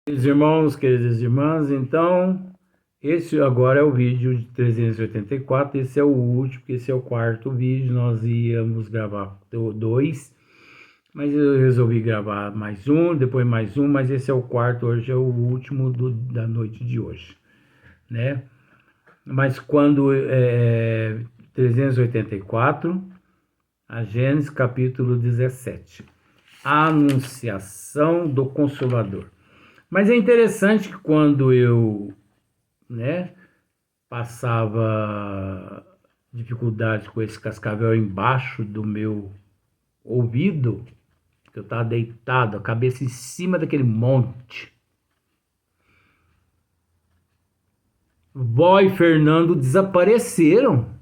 Queridos irmãos, queridas irmãs, então, esse agora é o vídeo de 384, esse é o último, esse é o quarto vídeo, nós íamos gravar dois, mas eu resolvi gravar mais um, depois mais um, mas esse é o quarto, hoje é o último da noite de hoje, né? Mas quando 384, a Gênesis capítulo 17, a anunciação do Consolador. Mas é interessante que quando eu, né, passava dificuldade com esse cascavel embaixo do meu ouvido, que eu estava deitado, a cabeça em cima daquele monte, Vó e Fernando desapareceram.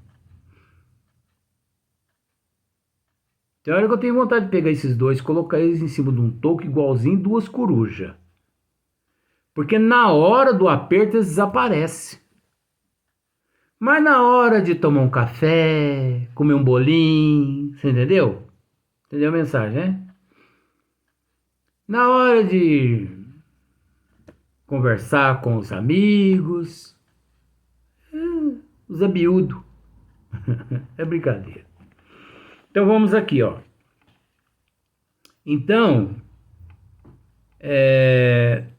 Tem hora que eu tenho vontade de pegar esses dois, colocar eles em cima de um toco igualzinho duas corujas. Porque na hora do aperto eles desaparecem. Mas na hora de tomar um café, comer um bolinho, você entendeu? Entendeu a mensagem, né? Na hora de conversar com os amigos, os abiúdos. É brincadeira. Então vamos aqui, ó. Então,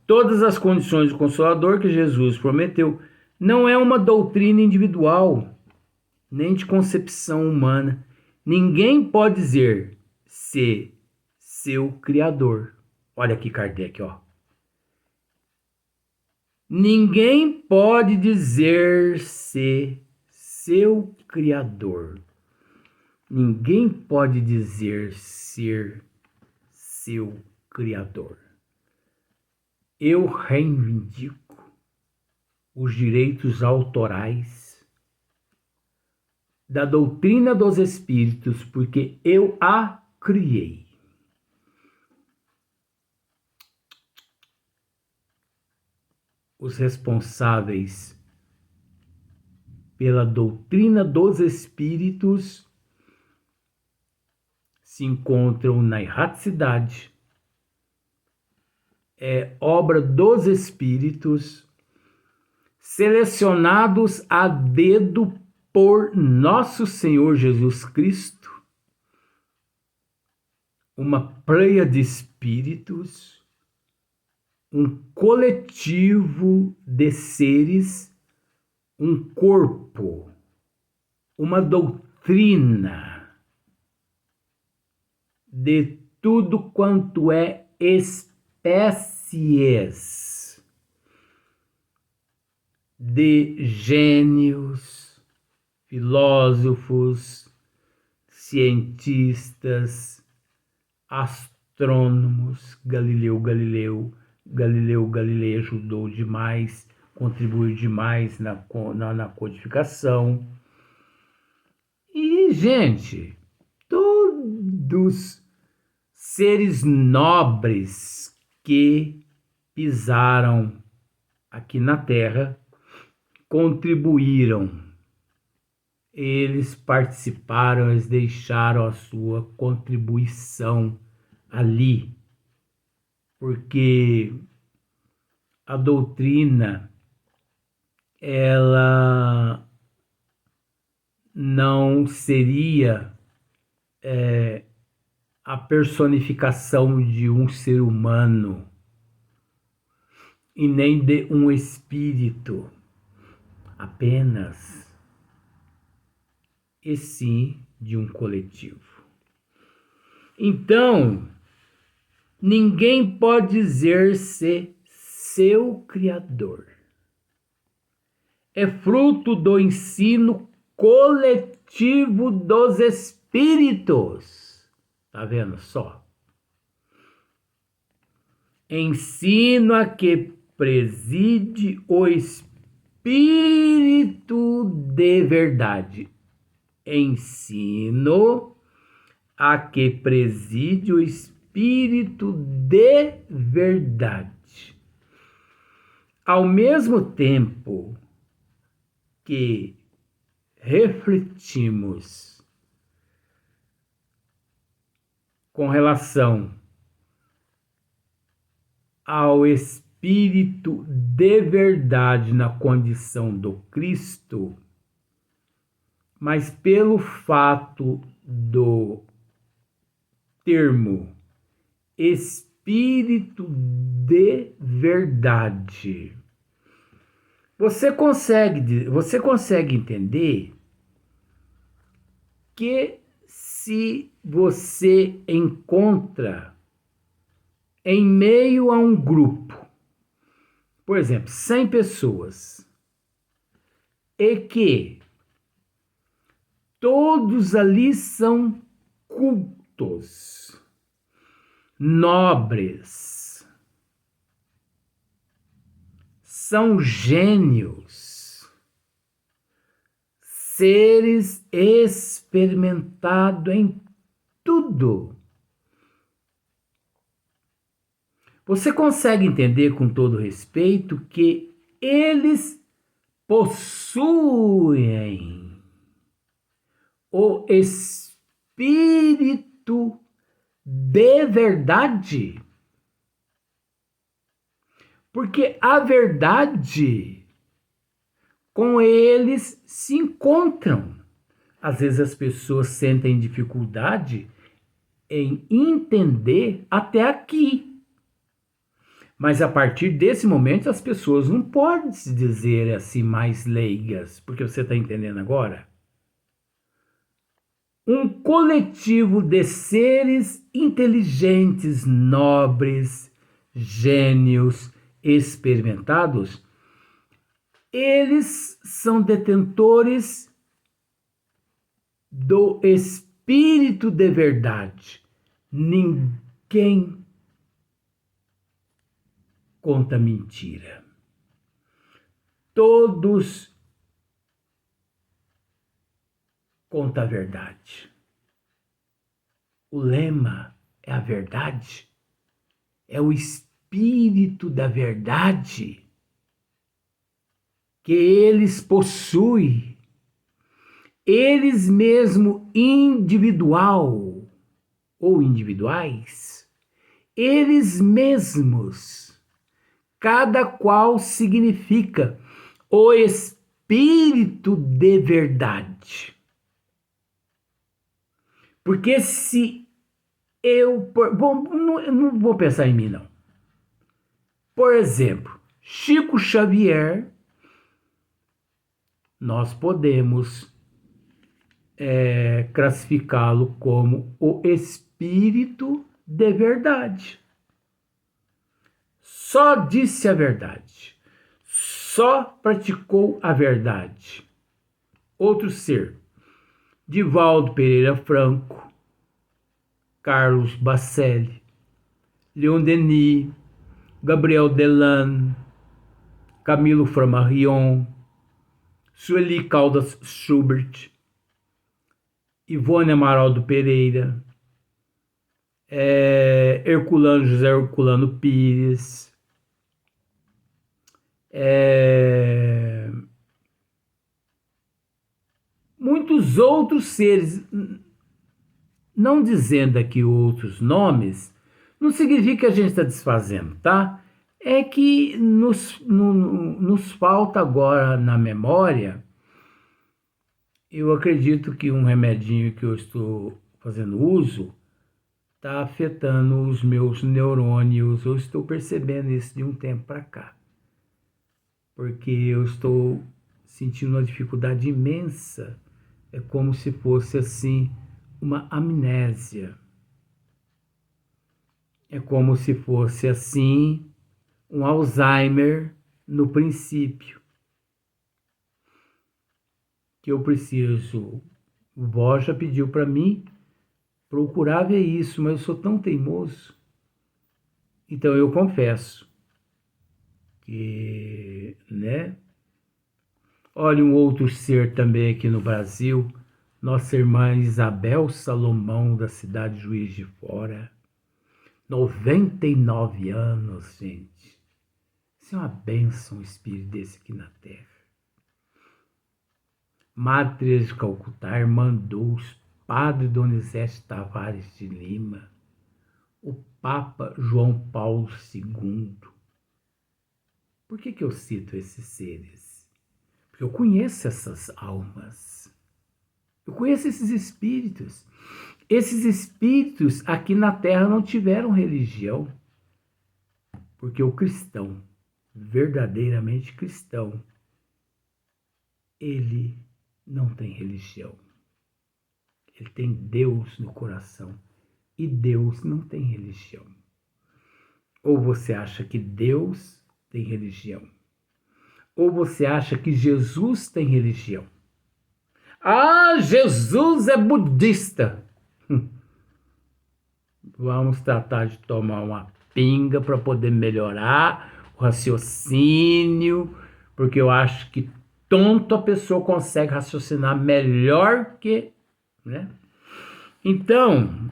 todas as condições do Consolador que Jesus prometeu não é uma doutrina individual, nem de concepção humana. Ninguém pode dizer ser seu Criador. Olha aqui Kardec, ó. Ninguém pode dizer ser seu Criador. Ninguém pode dizer ser seu Criador. Eu reivindico os direitos autorais da doutrina dos espíritos, porque eu a criei. Os responsáveis pela doutrina dos espíritos se encontram na erraticidade. É obra dos espíritos selecionados a dedo por nosso Senhor Jesus Cristo, uma pleia de espíritos, um coletivo de seres, um corpo, uma doutrina de tudo quanto é espécies de gênios, filósofos, cientistas, astrônomos. Galileu Galilei ajudou demais, contribuiu demais na codificação. E, gente, todos seres nobres que pisaram aqui na Terra contribuíram. Eles participaram, eles deixaram a sua contribuição ali, porque a doutrina, ela não seria a personificação de um ser humano e nem de um espírito apenas, e sim de um coletivo. Então, ninguém pode dizer ser seu Criador. É fruto do ensino coletivo dos espíritos. Tá vendo só? Ensino a que preside o Espírito de verdade. Ensino a que preside o Espírito de verdade. Ao mesmo tempo que refletimos com relação ao Espírito espírito de verdade na condição do Cristo, mas pelo fato do termo espírito de verdade, você consegue entender que se você encontra em meio a um grupo, por exemplo, 100 pessoas, e que todos ali são cultos, nobres, são gênios, seres experimentados em tudo. Você consegue entender com todo respeito que eles possuem o espírito de verdade? Porque a verdade com eles se encontram. Às vezes as pessoas sentem dificuldade em entender até aqui. Mas a partir desse momento as pessoas não podem se dizer assim mais leigas, porque você está entendendo agora? Um coletivo de seres inteligentes, nobres, gênios, experimentados, eles são detentores do espírito de verdade. Ninguém conta mentira. Todos contam a verdade. O lema é a verdade. É o espírito da verdade que eles possuem. Eles mesmo individual ou individuais, eles mesmos, cada qual significa o espírito de verdade. Porque se eu... Bom, não vou pensar em mim, não. Por exemplo, Chico Xavier, nós podemos classificá-lo como o espírito de verdade. Só disse a verdade. Só praticou a verdade. Outro ser, Divaldo Pereira Franco, Carlos Bacelli, Leon Denis, Gabriel Delan, Camilo Flammarion, Sueli Caldas Schubert, Ivone Amaral Pereira, José Herculano Pires, muitos outros seres, não dizendo aqui outros nomes, não significa que a gente está desfazendo, tá? É que nos falta agora na memória. Eu acredito que um remedinho que eu estou fazendo uso está afetando os meus neurônios. Eu estou percebendo isso de um tempo para cá. Porque eu estou sentindo uma dificuldade imensa. É como se fosse assim uma amnésia. É como se fosse assim um Alzheimer no princípio. Que eu preciso. O Vó já pediu para mim procurar ver isso, mas eu sou tão teimoso. Então eu confesso que, né? Olha um outro ser também aqui no Brasil, nossa irmã Isabel Salomão, da cidade de Juiz de Fora. 99 anos, gente. Isso é uma bênção, um espírito desse aqui na Terra. Madre Teresa de Calcutá, irmã Dulce, Padre Donizete Tavares de Lima, o Papa João Paulo II, Por que eu cito esses seres? Porque eu conheço essas almas. Eu conheço esses espíritos. Esses espíritos aqui na Terra não tiveram religião. Porque o cristão, verdadeiramente cristão, ele não tem religião. Ele tem Deus no coração. E Deus não tem religião. Ou você acha que Deus tem religião? Ou você acha que Jesus tem religião? Ah, Jesus é budista. Vamos tratar de tomar uma pinga para poder melhorar o raciocínio, porque eu acho que tonto a pessoa consegue raciocinar melhor que, né? Então,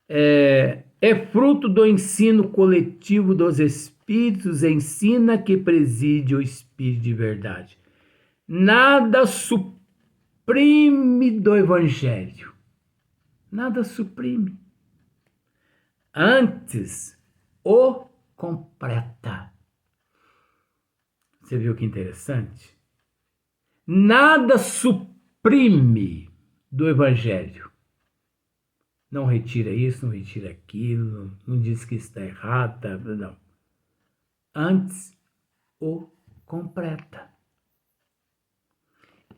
é fruto do ensino coletivo dos espíritos, ensina que preside o espírito de verdade. Nada suprime do evangelho. Nada suprime. Antes, o completa. Você viu que interessante? Nada suprime do evangelho. Não retira isso, não retira aquilo, não diz que está errado, não. Antes, o completa.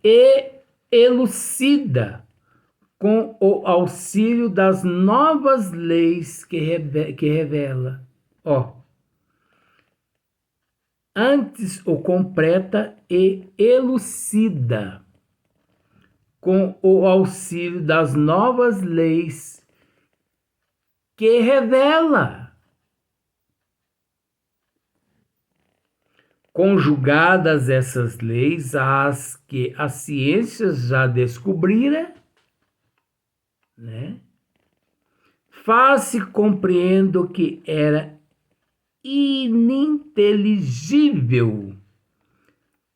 E elucida com o auxílio das novas leis que revela. Antes o completa e elucida com o auxílio das novas leis que revela. Conjugadas essas leis às que as ciências já descobriram, né? Faz-se compreendo que era ininteligível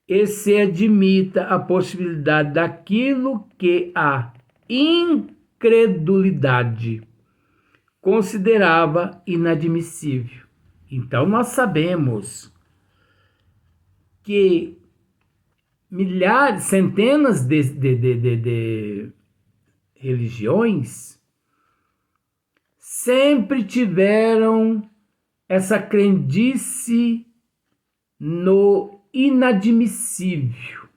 e se admita a possibilidade daquilo que a incredulidade considerava inadmissível. Então nós sabemos que milhares, centenas de religiões sempre tiveram essa crendice no inadmissível,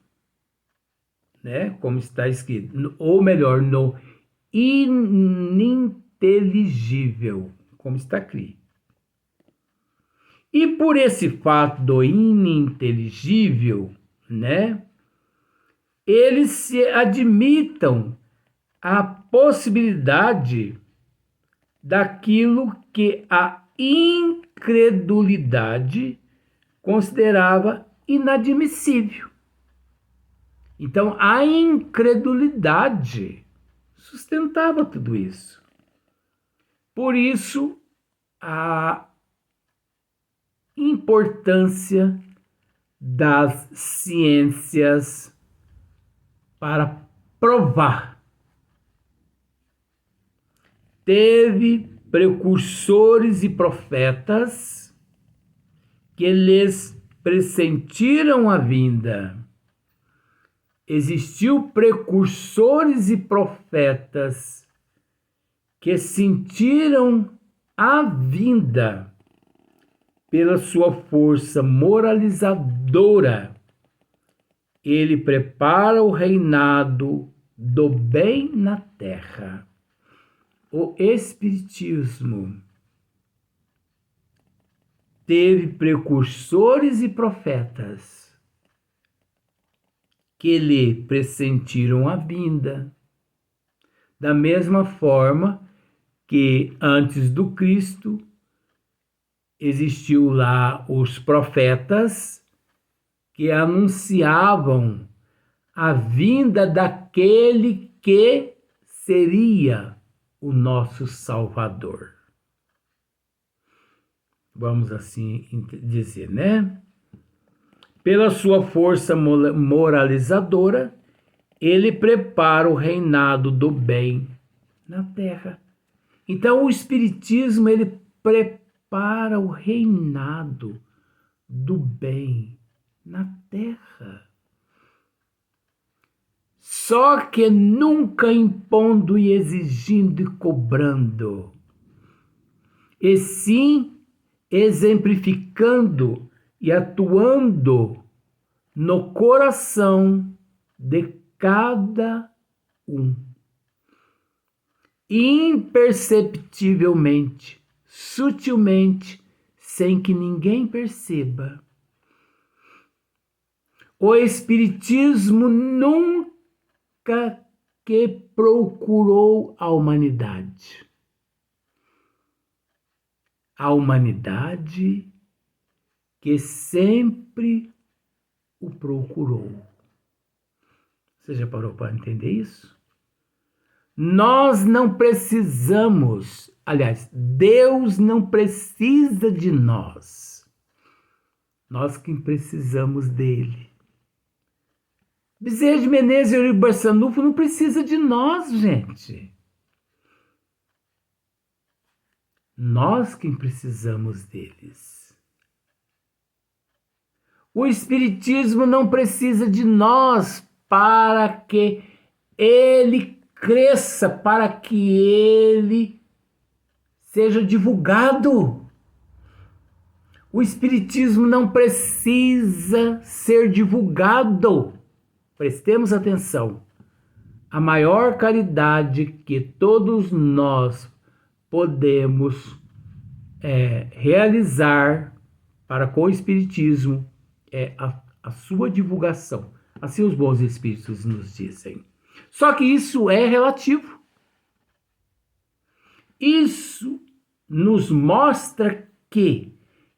né? Como está escrito, ou melhor, no ininteligível, como está aqui. E por esse fato do ininteligível, né? Eles se admitam a possibilidade daquilo que a incredulidade considerava inadmissível. Então, a incredulidade sustentava tudo isso. Por isso, a importância das ciências para provar. Teve precursores e profetas que lhes pressentiram a vinda. Existiu precursores e profetas que sentiram a vinda pela sua força moralizadora. Ele prepara o reinado do bem na terra. O Espiritismo teve precursores e profetas que lhe pressentiram a vinda, da mesma forma que antes do Cristo existiu lá os profetas que anunciavam a vinda daquele que seria o nosso Salvador. Vamos assim dizer, né? Pela sua força moralizadora, ele prepara o reinado do bem na terra. Então, o Espiritismo, ele prepara para o reinado do bem na terra. Só que nunca impondo e exigindo e cobrando, e sim exemplificando e atuando no coração de cada um, imperceptivelmente, sutilmente, sem que ninguém perceba. O Espiritismo nunca que procurou a humanidade. A humanidade que sempre o procurou. Você já parou para entender isso? Nós não precisamos, aliás, Deus não precisa de nós. Nós que precisamos dele. Bezerra de Menezes e Eurico Barçanufo não precisa de nós, gente. Nós quem precisamos deles. O Espiritismo não precisa de nós para que ele cresça, para que ele seja divulgado. O Espiritismo não precisa ser divulgado. Prestemos atenção. A maior caridade que todos nós podemos realizar para com o Espiritismo é a sua divulgação. Assim os bons Espíritos nos dizem. Só que isso é relativo. Isso nos mostra que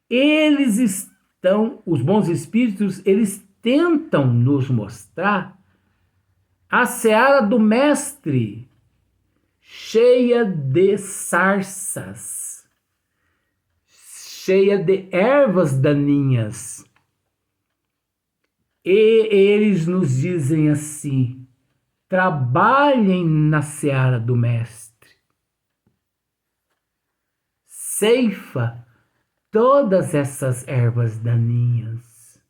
eles estão, os bons Espíritos, eles tentam nos mostrar a seara do mestre cheia de sarças, cheia de ervas daninhas. E eles nos dizem assim: trabalhem na seara do mestre, ceifa todas essas ervas daninhas.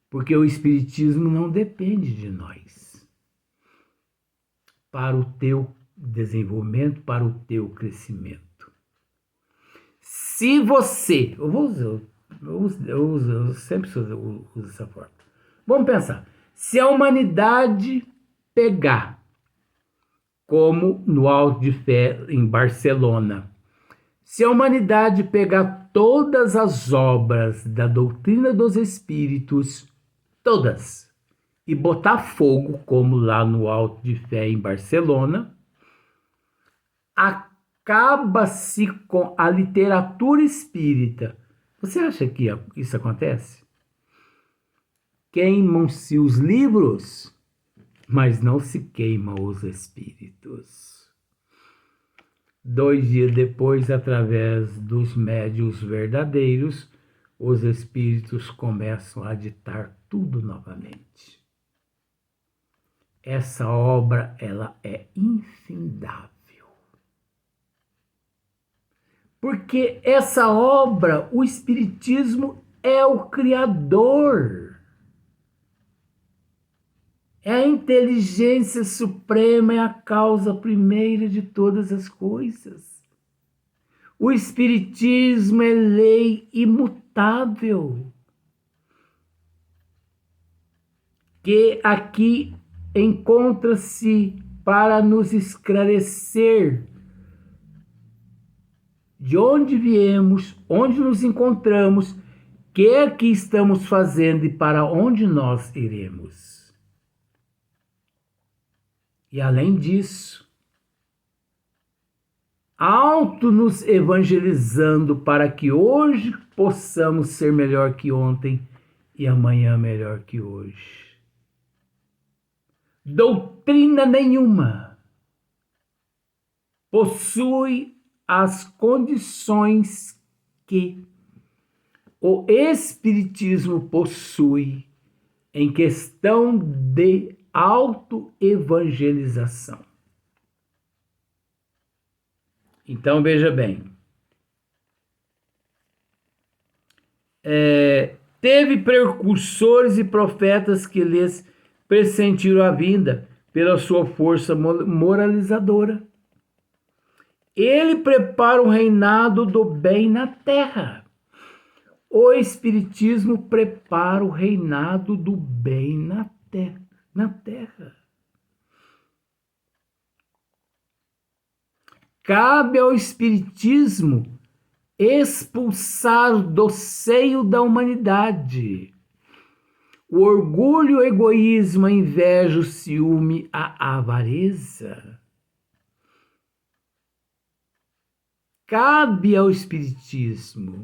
Porque o Espiritismo não depende de nós para o teu desenvolvimento, para o teu crescimento. Se você... Eu sempre uso essa forma. Vamos pensar. Se a humanidade pegar, como no Alto de Fé em Barcelona, se a humanidade pegar todas as obras da doutrina dos Espíritos, todas, e botar fogo, como lá no Alto de Fé em Barcelona, acaba-se com a literatura espírita. Você acha que isso acontece? Queimam-se os livros, mas não se queimam os espíritos. 2 dias depois, através dos médiuns verdadeiros, os espíritos começam a ditar tudo novamente. Essa obra, ela é infindável. Porque essa obra, o Espiritismo é o Criador. É a inteligência suprema, é a causa primeira de todas as coisas. O Espiritismo é lei imutável, que aqui encontra-se para nos esclarecer de onde viemos, onde nos encontramos, que é que estamos fazendo e para onde nós iremos. E além disso, auto-nos evangelizando para que hoje possamos ser melhor que ontem e amanhã melhor que hoje. Doutrina nenhuma possui as condições que o Espiritismo possui em questão de autoevangelização. Então, veja bem. Teve precursores e profetas que lhes pressentiram a vinda pela sua força moralizadora. Ele prepara um reinado do bem na terra. O Espiritismo prepara o reinado do bem na terra. Cabe ao Espiritismo expulsar do seio da humanidade o orgulho, o egoísmo, a inveja, o ciúme, a avareza. Cabe ao Espiritismo,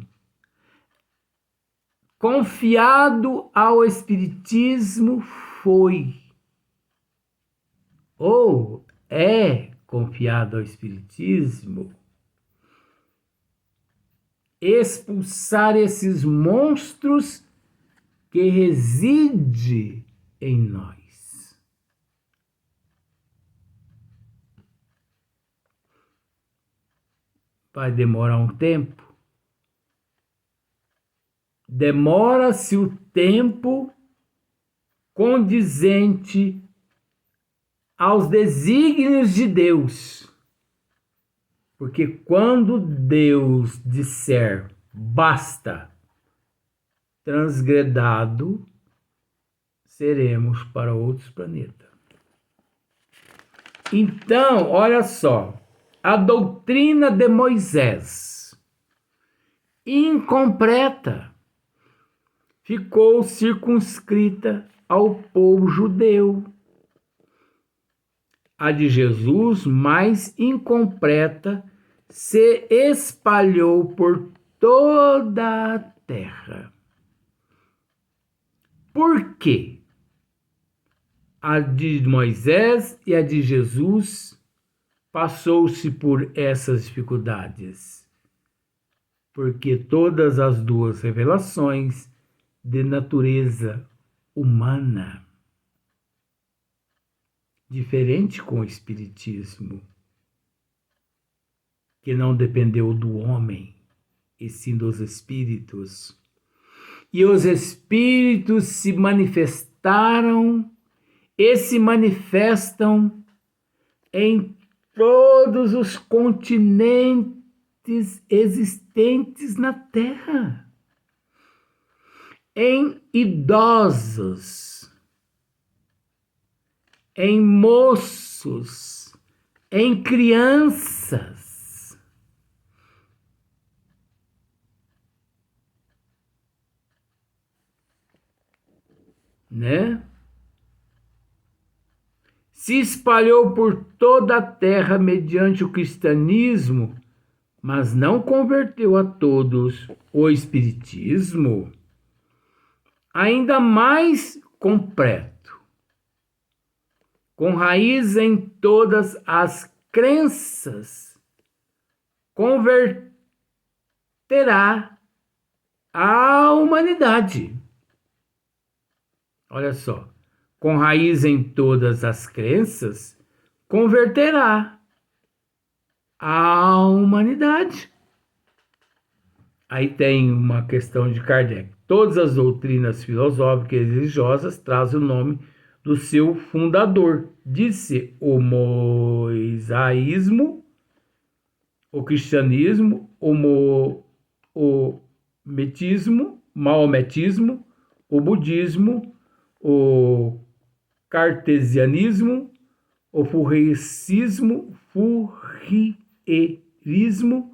confiado ao Espiritismo foi, ou é confiado ao Espiritismo, expulsar esses monstros que residem em nós. Vai demorar um tempo? Demora-se o tempo condizente aos desígnios de Deus. Porque quando Deus disser basta, transgredado, seremos para outros planetas. Então, olha só, a doutrina de Moisés, incompleta, ficou circunscrita ao povo judeu. A de Jesus, mais incompleta, se espalhou por toda a terra. Por quê? A de Moisés e a de Jesus passou-se por essas dificuldades, porque todas as duas revelações de natureza humana, diferente com o Espiritismo, que não dependeu do homem, e sim dos espíritos. E os espíritos se manifestaram e se manifestam em todos os continentes existentes na Terra, em idosos, em moços, em crianças. Né? Se espalhou por toda a terra mediante o cristianismo, mas não converteu a todos. O espiritismo, ainda mais completo, com raiz em todas as crenças, converterá a humanidade. Olha só. Com raiz em todas as crenças, converterá a humanidade. Aí tem uma questão de Kardec. Todas as doutrinas filosóficas e religiosas trazem o nome do seu fundador. Disse o mosaísmo, o cristianismo, o maometismo, o budismo, o cartesianismo, o furrierismo,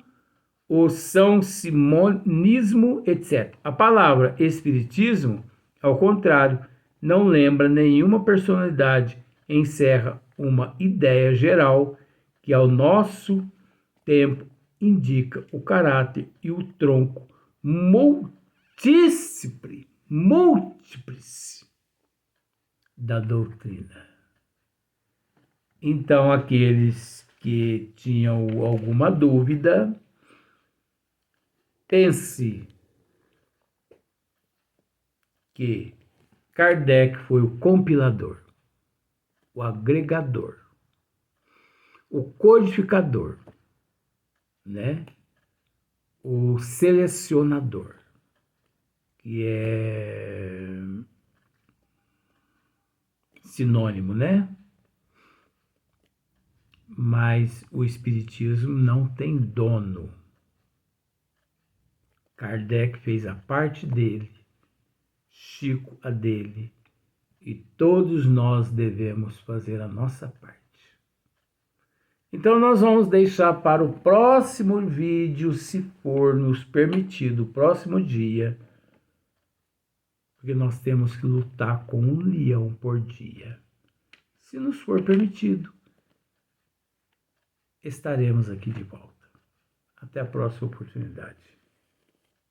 o são simonismo, etc. A palavra espiritismo, ao contrário, não lembra nenhuma personalidade, encerra uma ideia geral que ao nosso tempo indica o caráter e o tronco múltiples da doutrina. Então, aqueles que tinham alguma dúvida, pense que Kardec foi o compilador, o agregador, o codificador né? O selecionador, que é sinônimo, né? Mas o espiritismo não tem dono. Kardec fez a parte dele, Chico a dele, e todos nós devemos fazer a nossa parte. Então nós vamos deixar para o próximo vídeo, se for nos permitido, o próximo dia, porque nós temos que lutar com um leão por dia. Se nos for permitido, estaremos aqui de volta. Até a próxima oportunidade.